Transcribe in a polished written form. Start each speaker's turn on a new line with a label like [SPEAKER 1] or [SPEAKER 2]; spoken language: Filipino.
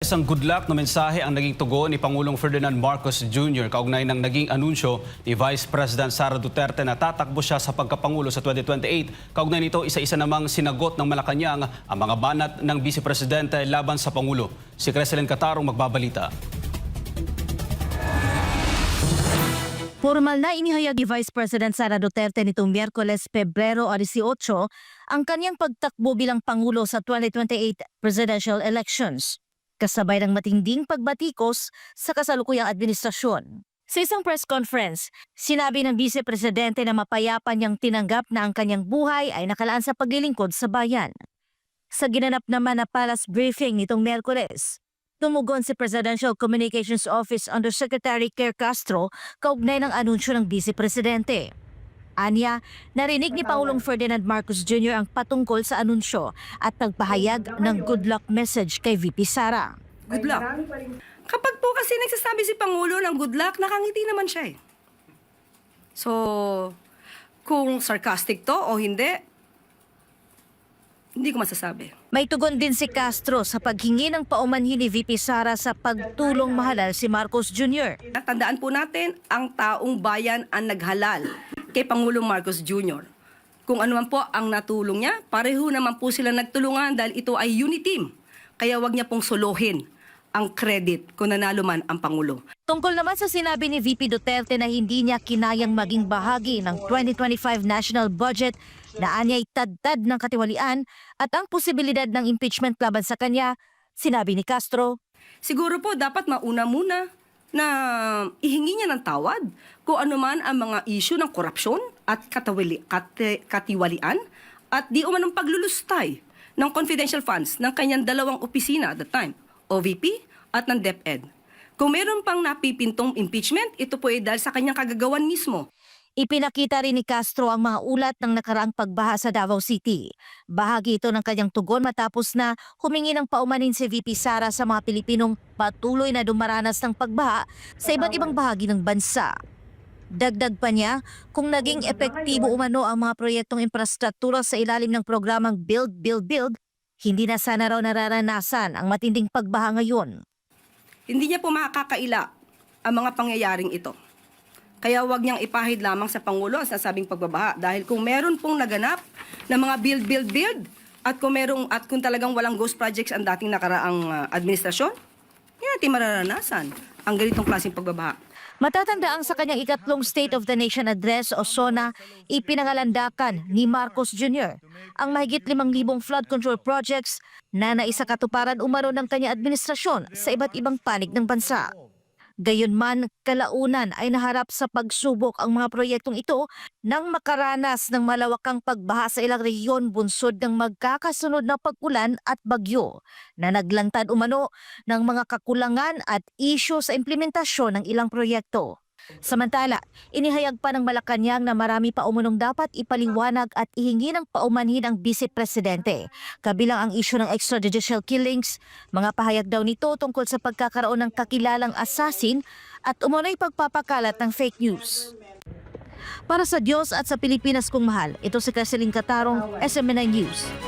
[SPEAKER 1] Isang good luck na mensahe ang naging tugon ni Pangulong Ferdinand Marcos Jr. kaugnay ng naging anunsyo ni Vice President Sara Duterte na tatakbo siya sa pagkapangulo sa 2028. Kaugnay nito, isa-isa namang sinagot ng Malacanang ang mga banat ng Vice Presidente laban sa Pangulo. Si Creselyn Catarong magbabalita.
[SPEAKER 2] Formal na inihayag ni Vice President Sara Duterte nitong Miyerkules, Pebrero 18 ang kanyang pagtakbo bilang Pangulo sa 2028 presidential elections, kasabay ng matinding pagbatikos sa kasalukuyang administrasyon. Sa isang press conference, sinabi ng Vice Presidente na mapayapa niyang tinanggap na ang kanyang buhay ay nakalaan sa paglilingkod sa bayan. Sa ginanap naman na palace briefing nitong Miyerkules, tumugon si Presidential Communications Office Undersecretary Claire Castro kaugnay ng anunsyo ng Vice Presidente. Anya, narinig ni Pangulong Ferdinand Marcos Jr. ang patungkol sa anunsyo at nagpahayag ng good luck message kay VP Sara.
[SPEAKER 3] Good luck. Kapag po kasi nagsasabi si Pangulo ng good luck, nakangiti naman siya eh. So, kung sarcastic to o hindi ko masasabi.
[SPEAKER 2] May tugon din si Castro sa paghingi ng paumanhin ni VP Sara sa pagtulong mahalal si Marcos Jr.
[SPEAKER 3] Tandaan po natin, ang taong bayan ang naghalal kay Pangulong Marcos Jr. Kung ano man po ang natulong niya, pareho naman po sila nagtulungan dahil ito ay unity team. Kaya wag niya pong solohin ang credit kung nanalo man ang Pangulo.
[SPEAKER 2] Tungkol naman sa sinabi ni VP Duterte na hindi niya kinayang maging bahagi ng 2025 national budget na anya'y tad-tad ng katiwalian at ang posibilidad ng impeachment laban sa kanya, sinabi ni Castro,
[SPEAKER 3] Siguro po dapat mauna muna na ihingi niya ng tawad kung ano man ang mga issue ng korupsyon at katiwalian at di umanong paglulustay ng confidential funds ng kanyang dalawang opisina at the time, OVP at ng DepEd. Kung meron pang napipintong impeachment, ito po ay dahil sa kanyang kagagawan mismo.
[SPEAKER 2] Ipinakita rin ni Castro ang mga ulat ng nakaraang pagbaha sa Davao City. Bahagi ito ng kanyang tugon matapos na humingi ng paumanin si VP Sara sa mga Pilipinong patuloy na dumaranas ng pagbaha sa iba't ibang bahagi ng bansa. Dagdag pa niya, kung naging epektibo umano ang mga proyektong infrastruktura sa ilalim ng programang Build, Build, Build, hindi na sana raw nararanasan ang matinding pagbaha ngayon.
[SPEAKER 3] Hindi niya po makakaila ang mga pangyayaring ito. Kaya wag niyang ipahid lamang sa Pangulo ang sinasabing pagbabaha. Dahil kung meron pong naganap na mga build, build, build, at kung talagang walang ghost projects ang dating nakaraang administrasyon, hindi natin mararanasan ang ganitong klaseng pagbabaha.
[SPEAKER 2] Matatandaang sa kanyang ikatlong State of the Nation Address o SONA, ipinangalandakan ni Marcos Jr. ang mahigit 5,000 flood control projects na naisakatuparan umano ng kanyang administrasyon sa iba't ibang panig ng bansa. Gayunman, kalaunan ay naharap sa pagsubok ang mga proyektong ito nang makaranas ng malawakang pagbaha sa ilang rehiyon bunsod ng magkakasunod na pag-ulan at bagyo na naglantad umano ng mga kakulangan at isyu sa implementasyon ng ilang proyekto. Samantala, inihayag pa ng Malacanang na marami pa umunong dapat ipaliwanag at ihingi ng paumanhin ang Vice Presidente, kabilang ang isyu ng extrajudicial killings, mga pahayag daw nito tungkol sa pagkakaroon ng kakilalang assassin at umunoy pagpapakalat ng fake news. Para sa Diyos at sa Pilipinas kong mahal, ito si Creselyn Catarong, SMNI News.